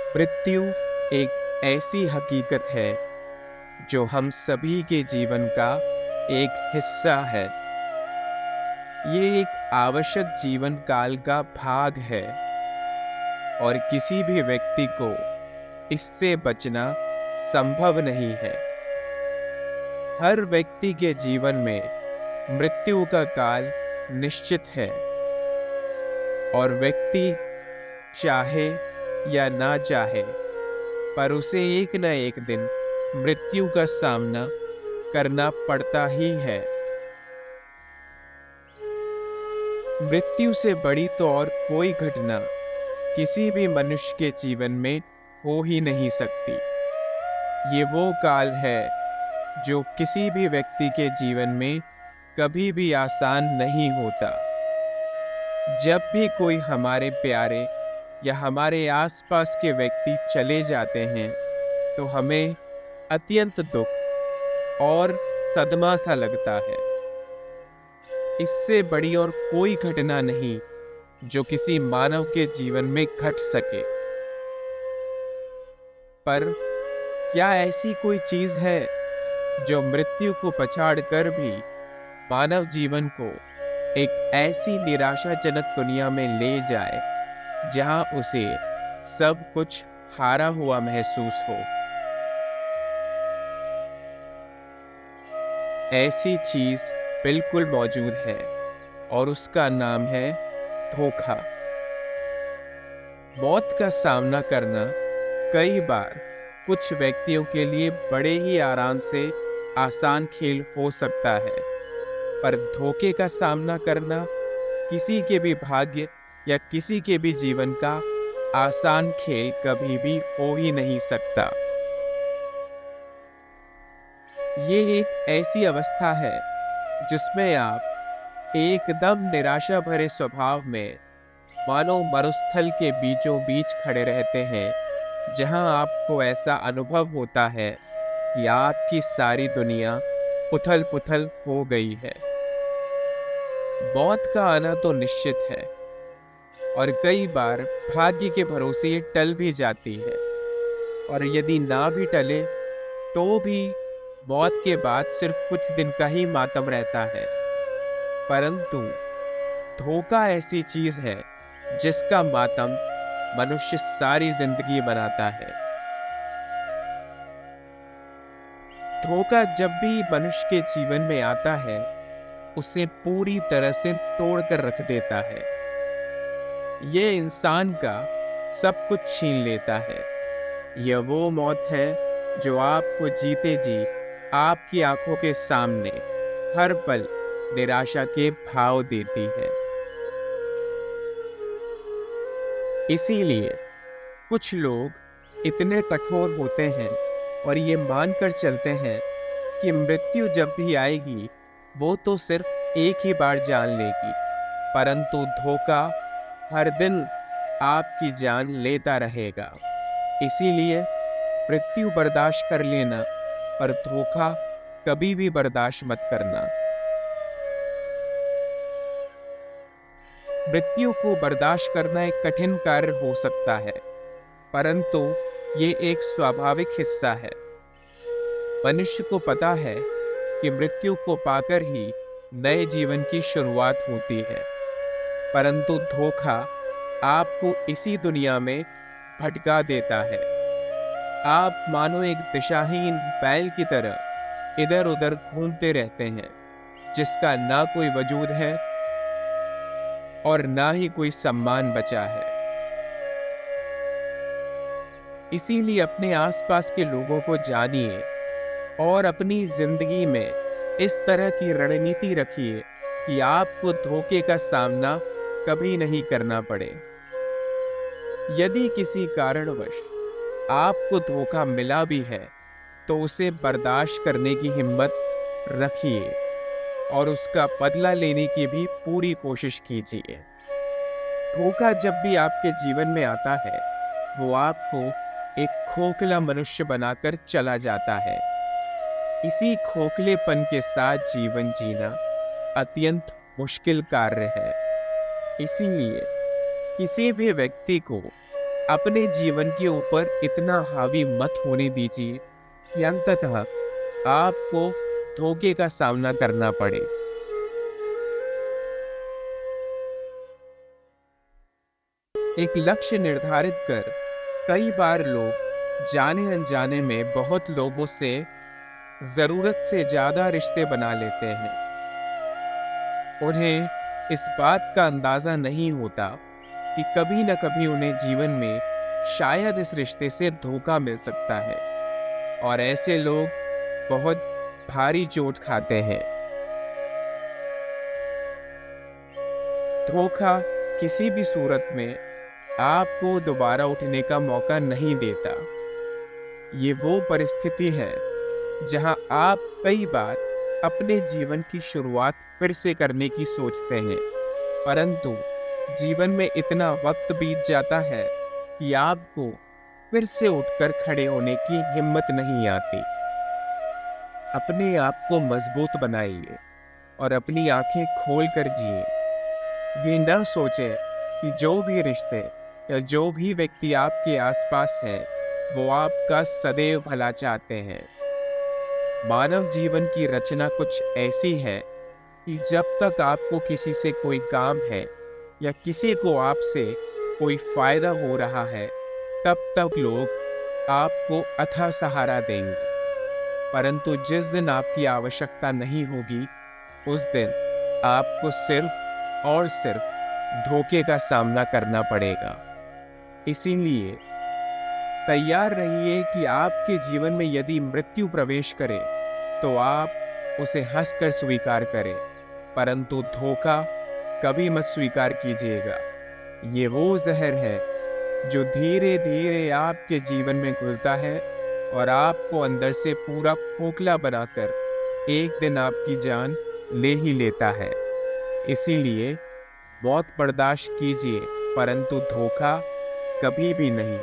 मृत्यु एक ऐसी हकीकत है जो हम सभी के जीवन का एक हिस्सा है। ये एक आवश्यक जीवन काल का भाग है और किसी भी व्यक्ति को इससे बचना संभव नहीं है। हर व्यक्ति के जीवन में मृत्यु का काल निश्चित है और व्यक्ति चाहे या ना चाहे पर उसे एक न एक दिन मृत्यु का सामना करना पड़ता ही है। मृत्यु से बड़ी तो और कोई घटना किसी भी मनुष्य के जीवन में हो ही नहीं सकती। ये वो काल है जो किसी भी व्यक्ति के जीवन में कभी भी आसान नहीं होता। जब भी कोई हमारे प्यारे या हमारे आसपास के व्यक्ति चले जाते हैं तो हमें अत्यंत दुख और सदमा सा लगता है। इससे बड़ी और कोई घटना नहीं जो किसी मानव के जीवन में घट सके। पर क्या ऐसी कोई चीज है जो मृत्यु को पछाड़ कर भी मानव जीवन को एक ऐसी निराशाजनक दुनिया में ले जाए जहां उसे सब कुछ हारा हुआ महसूस हो? ऐसी चीज बिल्कुल मौजूद है और उसका नाम है धोखा। मौत का सामना करना कई बार कुछ व्यक्तियों के लिए बड़े ही आराम से आसान खेल हो सकता है, पर धोखे का सामना करना किसी के भी भाग्य या किसी के भी जीवन का आसान खेल कभी भी हो ही नहीं सकता। ये एक ऐसी अवस्था है जिसमें आप एकदम निराशा भरे स्वभाव में मानो मरुस्थल के बीचों बीच खड़े रहते हैं, जहां आपको ऐसा अनुभव होता है कि आपकी सारी दुनिया उथल पुथल हो गई है। मौत का आना तो निश्चित है और कई बार भाग्य के भरोसे ये टल भी जाती है, और यदि ना भी टले तो भी मौत के बाद सिर्फ कुछ दिन का ही मातम रहता है। परंतु धोखा ऐसी चीज है जिसका मातम मनुष्य सारी जिंदगी बनाता है। धोखा जब भी मनुष्य के जीवन में आता है उसे पूरी तरह से तोड़ कर रख देता है। ये इंसान का सब कुछ छीन लेता है। यह वो मौत है जो आपको जीते जी आपकी आंखों के सामने हर पल निराशा के भाव देती है। इसीलिए कुछ लोग इतने कठोर होते हैं और ये मानकर चलते हैं कि मृत्यु जब भी आएगी वो तो सिर्फ एक ही बार जान लेगी, परंतु धोखा हर दिन आपकी जान लेता रहेगा। इसीलिए मृत्यु बर्दाश्त कर लेना, पर धोखा कभी भी बर्दाश्त मत करना। मृत्यु को बर्दाश्त करना एक कठिन कार्य हो सकता है, परंतु ये एक स्वाभाविक हिस्सा है। मनुष्य को पता है कि मृत्यु को पाकर ही नए जीवन की शुरुआत होती है, परंतु धोखा आपको इसी दुनिया में भटका देता है। आप मानो एक दिशाहीन बैल की तरह इधर उधर घूमते रहते हैं, जिसका ना कोई वजूद है और ना ही कोई सम्मान बचा है। इसीलिए अपने आसपास के लोगों को जानिए और अपनी जिंदगी में इस तरह की रणनीति रखिए कि आपको धोखे का सामना कभी नहीं करना पड़े। यदि किसी कारणवश आपको धोखा मिला भी है तो उसे बर्दाश्त करने की हिम्मत रखिए और उसका बदला लेने की भी पूरी कोशिश कीजिए। धोखा जब भी आपके जीवन में आता है वो आपको एक खोखला मनुष्य बनाकर चला जाता है। इसी खोखलेपन के साथ जीवन जीना अत्यंत मुश्किल कार्य है। इसीलिए किसी भी व्यक्ति को अपने जीवन के ऊपर इतना हावी मत होने दीजिए कि अंततः आपको धोखे का सामना करना पड़े। एक लक्ष्य निर्धारित कर कई बार लोग जाने अनजाने में बहुत लोगों से जरूरत से ज्यादा रिश्ते बना लेते हैं। उन्हें इस बात का अंदाजा नहीं होता कि कभी न कभी उन्हें जीवन में शायद इस रिश्ते से धोखा मिल सकता है, और ऐसे लोग बहुत भारी चोट खाते हैं। धोखा किसी भी सूरत में आपको दोबारा उठने का मौका नहीं देता। ये वो परिस्थिति है जहां आप कई बार अपने जीवन की शुरुआत फिर से करने की सोचते हैं, परंतु जीवन में इतना वक्त बीत जाता है कि आपको फिर से उठकर खड़े होने की हिम्मत नहीं आती। अपने आप को मजबूत बनाइए और अपनी आंखें खोल कर जिए। ये ना सोचें कि जो भी रिश्ते या जो भी व्यक्ति आपके आसपास है वो आपका सदैव भला चाहते हैं। मानव जीवन की रचना कुछ ऐसी है कि जब तक आपको किसी से कोई काम है या किसी को आपसे कोई फायदा हो रहा है, तब तक लोग आपको अथाह सहारा देंगे। परंतु जिस दिन आपकी आवश्यकता नहीं होगी, उस दिन आपको सिर्फ और सिर्फ धोखे का सामना करना पड़ेगा। इसीलिए तैयार रहिए कि आपके जीवन में यदि मृत्यु प्रवेश करे तो आप उसे हंसकर स्वीकार करें, परंतु धोखा कभी मत स्वीकार कीजिएगा। ये वो जहर है जो धीरे धीरे आपके जीवन में घुलता है और आपको अंदर से पूरा खोखला बनाकर एक दिन आपकी जान ले ही लेता है। इसीलिए मौत बर्दाश्त कीजिए, परंतु धोखा कभी भी नहीं।